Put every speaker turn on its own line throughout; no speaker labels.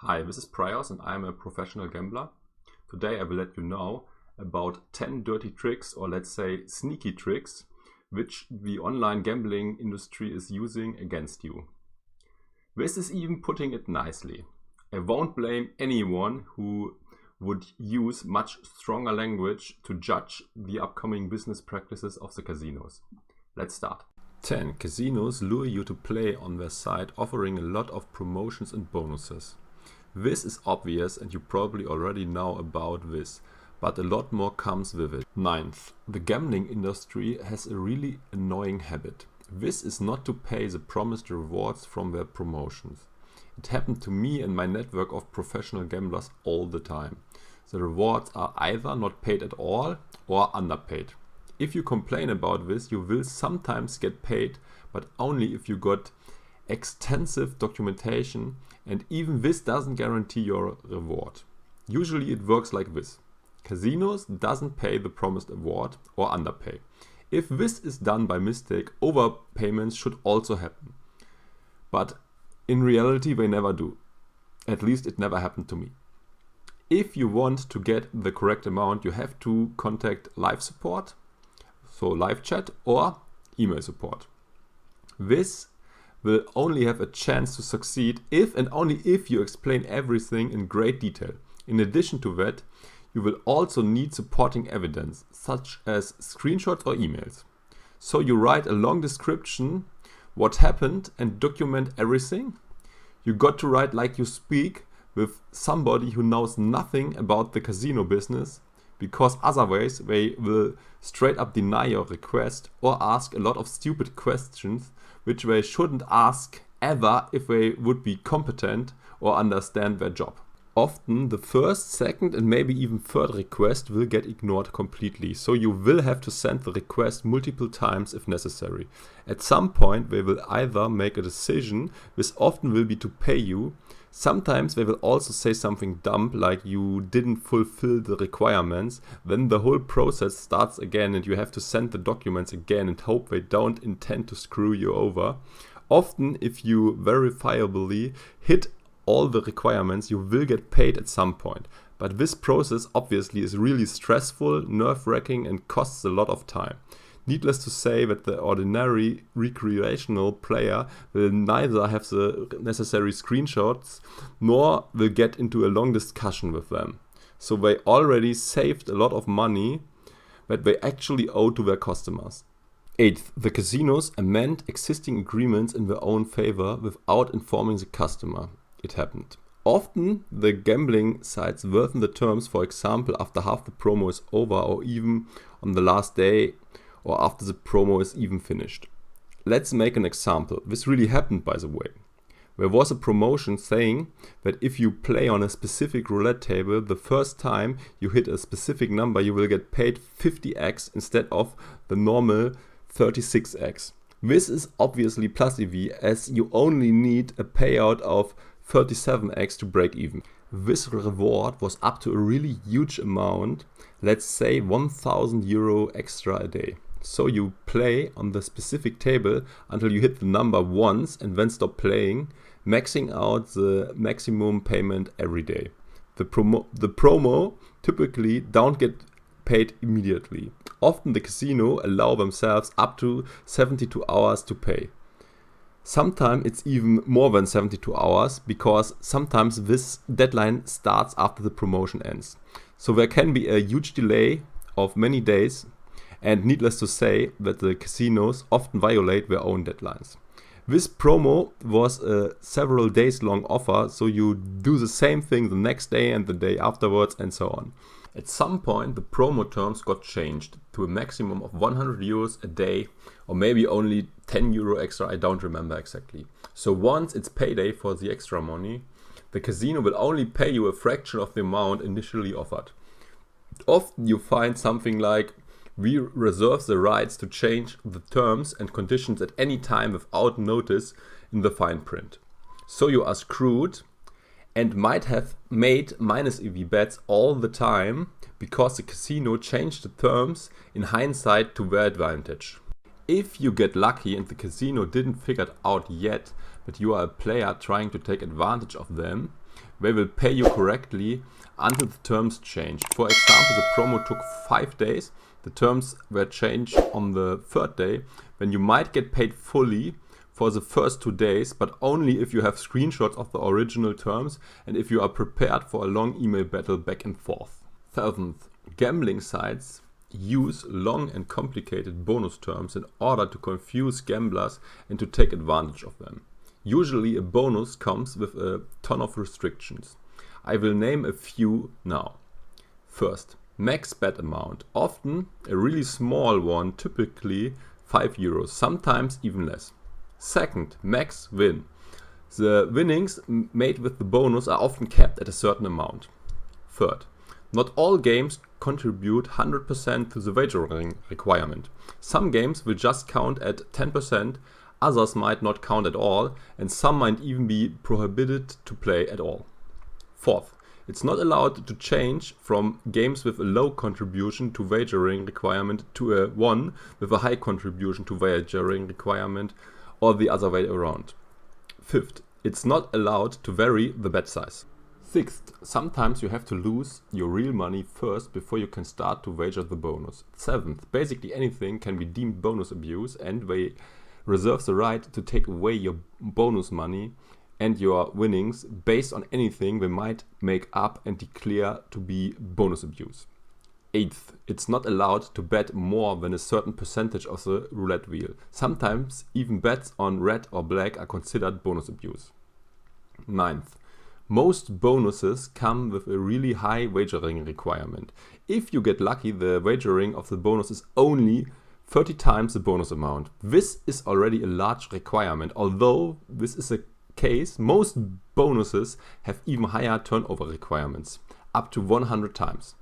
Hi, this is Prios and I'm a professional gambler. Today I will let you know about 10 dirty tricks, or let's say sneaky tricks, which the online gambling industry is using against you. This is even putting it nicely. I won't blame anyone who would use much stronger language to judge the upcoming business practices of the casinos. Let's start. 10 casinos lure you to play on their site, offering a lot of promotions and bonuses. This is obvious and you probably already know about this, but a lot more comes with it. Ninth, the gambling industry has a really annoying habit. This is not to pay the promised rewards from their promotions. It happened to me and my network of professional gamblers all the time. The rewards are either not paid at all or underpaid. If you complain about this, you will sometimes get paid, but only if you got extensive documentation, and even this doesn't guarantee your reward. Usually it works like this. Casinos doesn't pay the promised award or underpay. If this is done by mistake, overpayments should also happen. But in reality they never do. At least it never happened to me. If you want to get the correct amount, you have to contact live support, so live chat, or email support. This will only have a chance to succeed if and only if you explain everything in great detail. In addition to that, you will also need supporting evidence, such as screenshots or emails. So you write a long description, what happened, and document everything. You got to write like you speak with somebody who knows nothing about the casino business, because otherwise they will straight up deny your request or ask a lot of stupid questions which they shouldn't ask ever if they would be competent or understand their job. Often the first, second and maybe even third request will get ignored completely, so you will have to send the request multiple times if necessary. At some point they will either make a decision, this often will be to pay you. Sometimes they will also say something dumb like you didn't fulfill the requirements. Then the whole process starts again and you have to send the documents again and hope they don't intend to screw you over. Often if you verifiably hit all the requirements, you will get paid at some point. But this process obviously is really stressful, nerve-wracking and costs a lot of time. Needless to say that the ordinary recreational player will neither have the necessary screenshots nor will get into a long discussion with them. So they already saved a lot of money that they actually owe to their customers. Eighth, the casinos amend existing agreements in their own favor without informing the customer. It happened. Often the gambling sites worsen the terms, for example, after half the promo is over or even on the last day, or after the promo is even finished. Let's make an example. This really happened, by the way. There was a promotion saying that if you play on a specific roulette table, the first time you hit a specific number, you will get paid 50x instead of the normal 36x. This is obviously plus EV, as you only need a payout of 37x to break even. This reward was up to a really huge amount, let's say €1,000 extra a day. So you play on the specific table until you hit the number once and then stop playing, maxing out the maximum payment every day. The promo typically don't get paid immediately. Often the casino allow themselves up to 72 hours to pay. Sometimes it's even more than 72 hours because sometimes this deadline starts after the promotion ends. So there can be a huge delay of many days, and needless to say that the casinos often violate their own deadlines. This promo was a several days long offer, so you do the same thing the next day and the day afterwards and so on. At some point the promo terms got changed to a maximum of €100 a day, or maybe only €10 extra, I don't remember exactly. So once it's payday for the extra money, the casino will only pay you a fraction of the amount initially offered. Often you find something like, we reserve the rights to change the terms and conditions at any time without notice in the fine print. So you are screwed and might have made minus EV bets all the time because the casino changed the terms in hindsight to their advantage. If you get lucky and the casino didn't figure it out yet, but you are a player trying to take advantage of them, they will pay you correctly until the terms change. For example, the promo took 5 days. The terms were changed on the 3rd day, then you might get paid fully for the first 2 days, but only if you have screenshots of the original terms and if you are prepared for a long email battle back and forth. 7th, gambling sites use long and complicated bonus terms in order to confuse gamblers and to take advantage of them. Usually a bonus comes with a ton of restrictions. I will name a few now. First, max bet amount, often a really small one, typically €5, sometimes even less. Second, max win. The winnings made with the bonus are often capped at a certain amount. Third, not all games contribute 100% to the wagering requirement. Some games will just count at 10%, others might not count at all, and some might even be prohibited to play at all. Fourth, it's not allowed to change from games with a low contribution to wagering requirement to a one with a high contribution to wagering requirement, or the other way around. Fifth, it's not allowed to vary the bet size. Sixth, sometimes you have to lose your real money first before you can start to wager the bonus. Seventh, basically anything can be deemed bonus abuse, and they reserve the right to take away your bonus money and your winnings based on anything they might make up and declare to be bonus abuse. Eighth, it's not allowed to bet more than a certain percentage of the roulette wheel. Sometimes even bets on red or black are considered bonus abuse. Ninth, most bonuses come with a really high wagering requirement. If you get lucky, the wagering of the bonus is only 30 times the bonus amount. This is already a large requirement. Although this is a case, most bonuses have even higher turnover requirements, up to 100 times.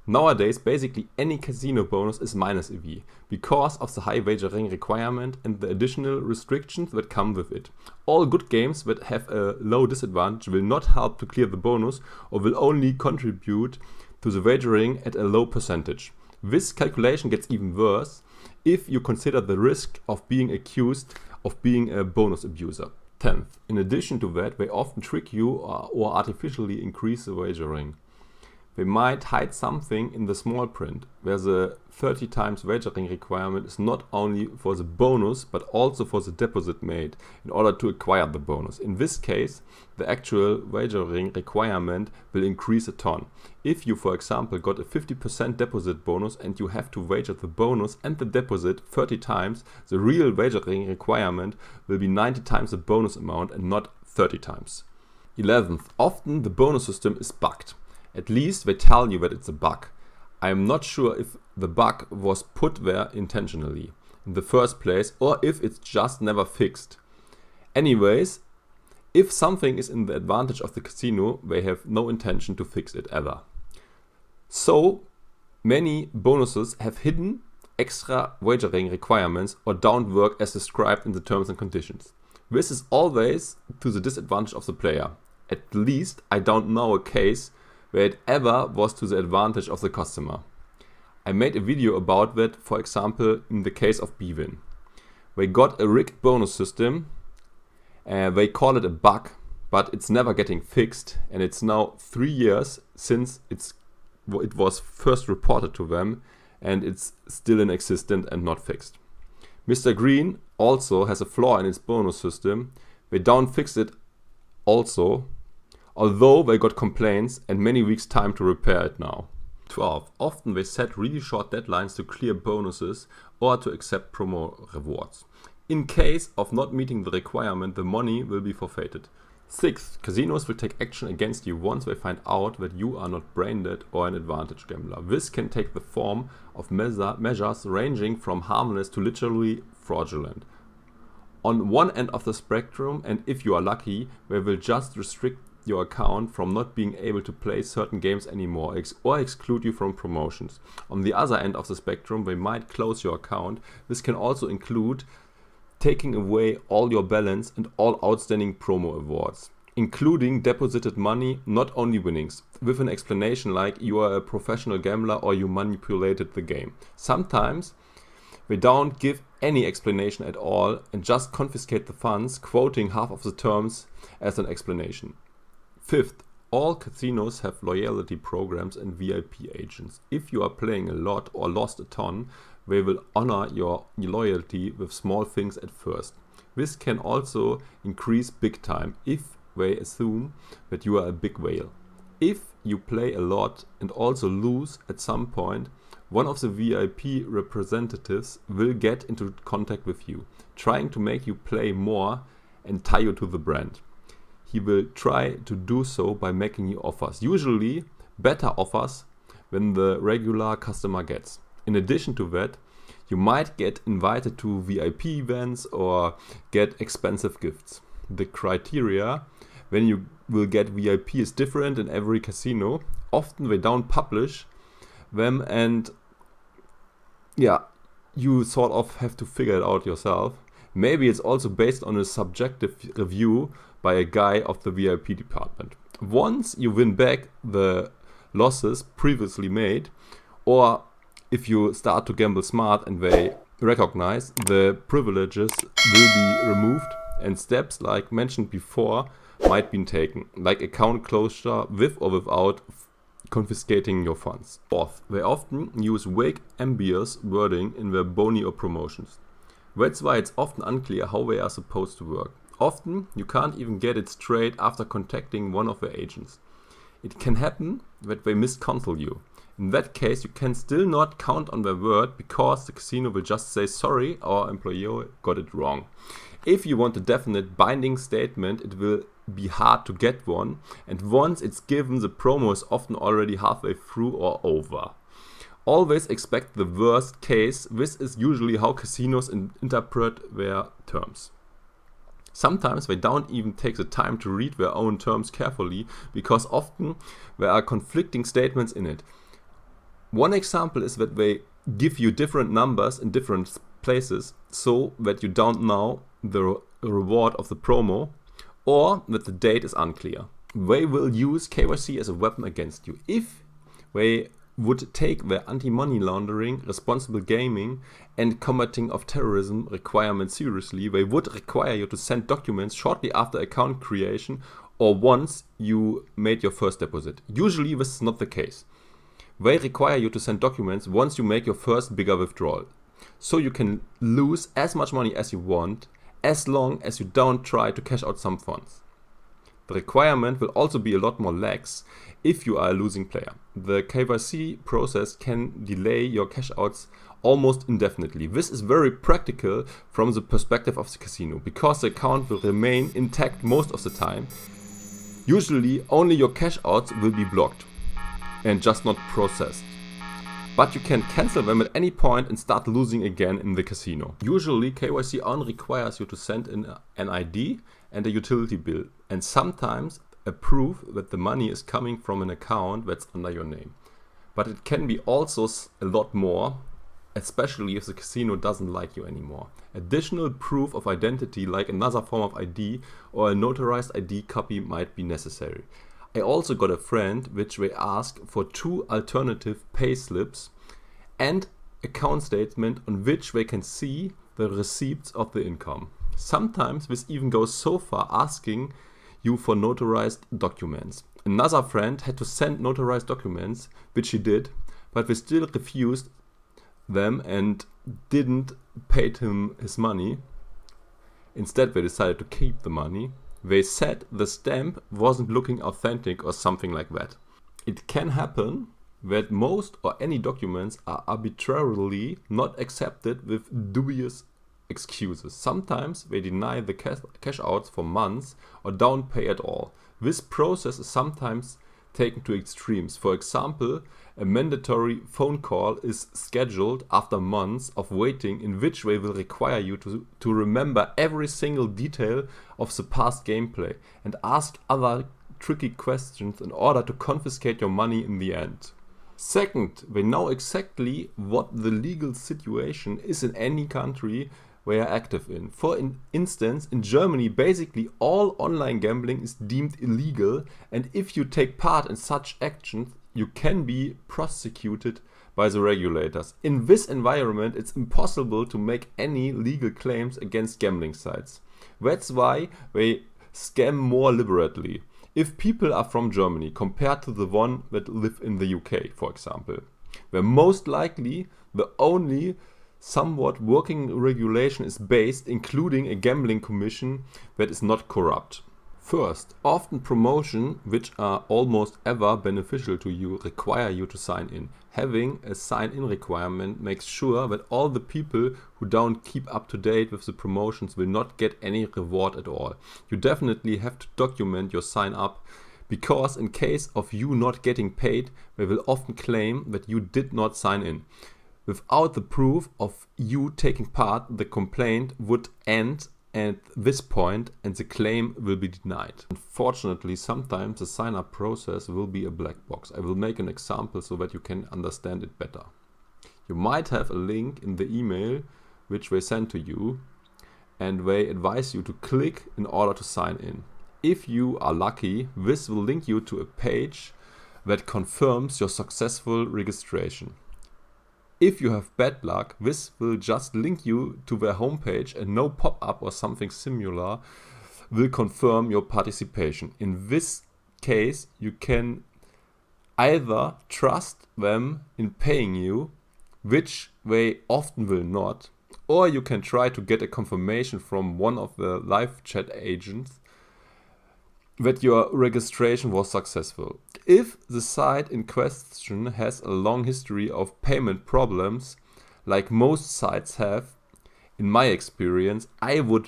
Nowadays, basically any casino bonus is minus EV because of the high wagering requirement and the additional restrictions that come with it. All good games that have a low disadvantage will not help to clear the bonus or will only contribute to the wagering at a low percentage. This calculation gets even worse if you consider the risk of being accused of being a bonus abuser. 10th, in addition to that, they often trick you or artificially increase the wagering. They might hide something in the small print, where the 30 times wagering requirement is not only for the bonus, but also for the deposit made in order to acquire the bonus. In this case, the actual wagering requirement will increase a ton. If you, for example, got a 50% deposit bonus and you have to wager the bonus and the deposit 30 times, the real wagering requirement will be 90 times the bonus amount and not 30 times. 11th, often the bonus system is bugged. At least they tell you that it's a bug. I am not sure if the bug was put there intentionally in the first place or if it's just never fixed. Anyways, if something is in the advantage of the casino, they have no intention to fix it ever. So many bonuses have hidden extra wagering requirements or don't work as described in the terms and conditions. This is always to the disadvantage of the player. At least I don't know a case where it ever was to the advantage of the customer. I made a video about that, for example, in the case of Bwin. They got a rigged bonus system, they call it a bug, but it's never getting fixed, and it's now 3 years since it was first reported to them, and it's still in existence and not fixed. Mr. Green also has a flaw in its bonus system. They don't fix it also, although they got complaints and many weeks time to repair it now. 12. Often they set really short deadlines to clear bonuses or to accept promo rewards. In case of not meeting the requirement, the money will be forfeited. 6th, casinos will take action against you once they find out that you are not brain dead or an advantage gambler. This can take the form of measures ranging from harmless to literally fraudulent. On one end of the spectrum, and if you are lucky, they will just restrict your account from not being able to play certain games anymore or exclude you from promotions. On the other end of the spectrum, they might close your account. This can also include taking away all your balance and all outstanding promo awards, including deposited money, not only winnings, with an explanation like you are a professional gambler or you manipulated the game. Sometimes they don't give any explanation at all and just confiscate the funds, quoting half of the terms as an explanation. 5th, All casinos have loyalty programs and VIP agents. If you are playing a lot or lost a ton, they will honor your loyalty with small things at first. This can also increase big time if they assume that you are a big whale. If you play a lot and also lose at some point, one of the VIP representatives will get into contact with you, trying to make you play more and tie you to the brand. He will try to do so by making you offers, usually better offers than the regular customer gets. In addition to that, you might get invited to VIP events or get expensive gifts. The criteria when you will get VIP is different in every casino. Often they don't publish them, and you sort of have to figure it out yourself. Maybe it's also based on a subjective review by a guy of the VIP department. Once you win back the losses previously made, or if you start to gamble smart and they recognize, the privileges will be removed and steps like mentioned before might be taken, like account closure with or without confiscating your funds. Fourth, they often use vague, ambiguous wording in their boni or promotions. That's why it's often unclear how they are supposed to work. Often, you can't even get it straight after contacting one of the agents. It can happen that they miscounsel you. In that case, you can still not count on their word because the casino will just say, sorry, our employee got it wrong. If you want a definite binding statement, it will be hard to get one, and once it's given, the promo is often already halfway through or over. Always expect the worst case. This is usually how casinos interpret their terms. Sometimes they don't even take the time to read their own terms carefully because often there are conflicting statements in it. One example is that they give you different numbers in different places so that you don't know the reward of the promo, or that the date is unclear. They will use KYC as a weapon against you. If they would take their anti-money laundering, responsible gaming and combating of terrorism requirements seriously, they would require you to send documents shortly after account creation or once you made your first deposit. Usually this is not the case. They require you to send documents once you make your first bigger withdrawal. So you can lose as much money as you want, as long as you don't try to cash out some funds. The requirement will also be a lot more lax if you are a losing player. The KYC process can delay your cash outs almost indefinitely. This is very practical from the perspective of the casino, because the account will remain intact most of the time. Usually only your cash outs will be blocked and just not processed. But you can cancel them at any point and start losing again in the casino. Usually KYC only requires you to send in an ID and a utility bill, and sometimes a proof that the money is coming from an account that's under your name. But it can be also a lot more, especially if the casino doesn't like you anymore. Additional proof of identity like another form of ID or a notarized ID copy might be necessary. I also got a friend which they ask for 2 alternative pay slips and account statement on which they can see the receipts of the income. Sometimes this even goes so far asking you for notarized documents. Another friend had to send notarized documents, which he did, but they still refused them and didn't pay him his money. Instead, they decided to keep the money. They said the stamp wasn't looking authentic or something like that. It can happen that most or any documents are arbitrarily not accepted with dubious excuses. Sometimes they deny the cash outs for months or don't pay at all. This process is sometimes taken to extremes. For example, a mandatory phone call is scheduled after months of waiting, in which they will require you to remember every single detail of the past gameplay and ask other tricky questions in order to confiscate your money in the end. Second, they know exactly what the legal situation is in any country they are active in. For instance, in Germany, basically all online gambling is deemed illegal, and if you take part in such actions, you can be prosecuted by the regulators. In this environment, it's impossible to make any legal claims against gambling sites. That's why they scam more liberally. If people are from Germany compared to the one that live in the UK, for example, where most likely the only somewhat working regulation is based, including a gambling commission that is not corrupt. First, often promotions, which are almost ever beneficial to you, require you to sign in. Having a sign-in requirement makes sure that all the people who don't keep up to date with the promotions will not get any reward at all. You definitely have to document your sign up, because in case of you not getting paid, they will often claim that you did not sign in. Without the proof of you taking part, the complaint would end at this point and the claim will be denied. Unfortunately, sometimes the sign-up process will be a black box. I will make an example so that you can understand it better. You might have a link in the email which they send to you, and they advise you to click in order to sign in. If you are lucky, this will link you to a page that confirms your successful registration. If you have bad luck, this will just link you to their homepage and no pop-up or something similar will confirm your participation. In this case, you can either trust them in paying you, which they often will not, or you can try to get a confirmation from one of the live chat agents that your registration was successful. If the site in question has a long history of payment problems, like most sites have, in my experience, I would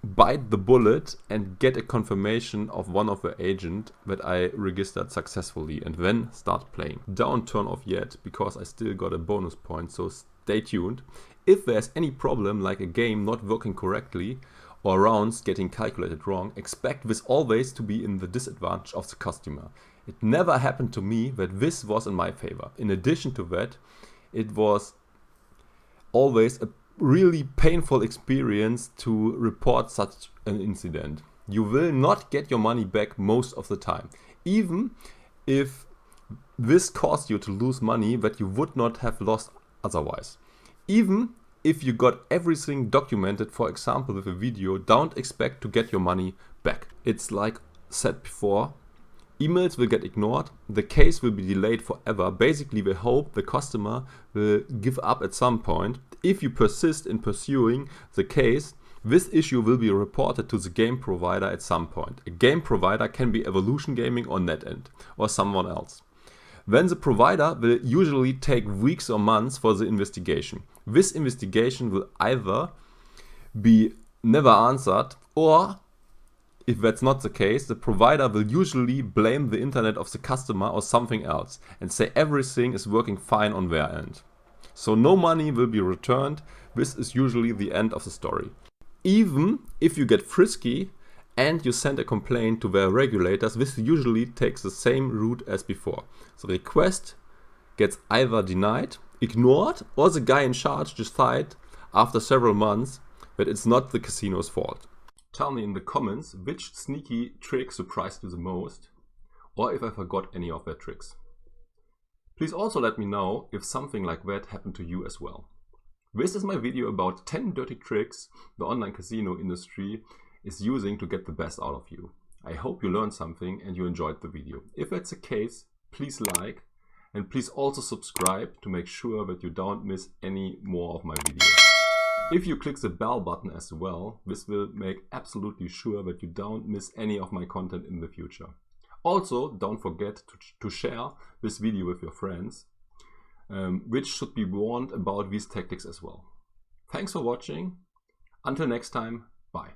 bite the bullet and get a confirmation of one of the agents that I registered successfully and then start playing. Don't turn off yet, because I still got a bonus point, so stay tuned. If there's any problem, like a game not working correctly, or rounds getting calculated wrong, expect this always to be in the disadvantage of the customer. It never happened to me that this was in my favor. In addition to that, it was always a really painful experience to report such an incident. You will not get your money back most of the time, even if this caused you to lose money that you would not have lost otherwise. Even if you got everything documented, for example with a video, don't expect to get your money back. It's like said before, emails will get ignored, the case will be delayed forever. Basically, they hope the customer will give up at some point. If you persist in pursuing the case, this issue will be reported to the game provider at some point. A game provider can be Evolution Gaming or NetEnt or someone else. Then the provider will usually take weeks or months for the investigation. This investigation will either be never answered, or if that's not the case, the provider will usually blame the internet of the customer or something else and say everything is working fine on their end. So no money will be returned. This is usually the end of the story. Even if you get frisky and you send a complaint to their regulators, this usually takes the same route as before. The request gets either denied, ignored, or the guy in charge decides after several months that it's not the casino's fault. Tell me in the comments which sneaky trick surprised you the most, or if I forgot any of their tricks. Please also let me know if something like that happened to you as well. This is my video about 10 dirty tricks the online casino industry is using to get the best out of you. I hope you learned something and you enjoyed the video. If that's the case, please like and please also subscribe to make sure that you don't miss any more of my videos. If you click the bell button as well, this will make absolutely sure that you don't miss any of my content in the future. Also, don't forget to share this video with your friends, which should be warned about these tactics as well. Thanks for watching. Until next time, bye.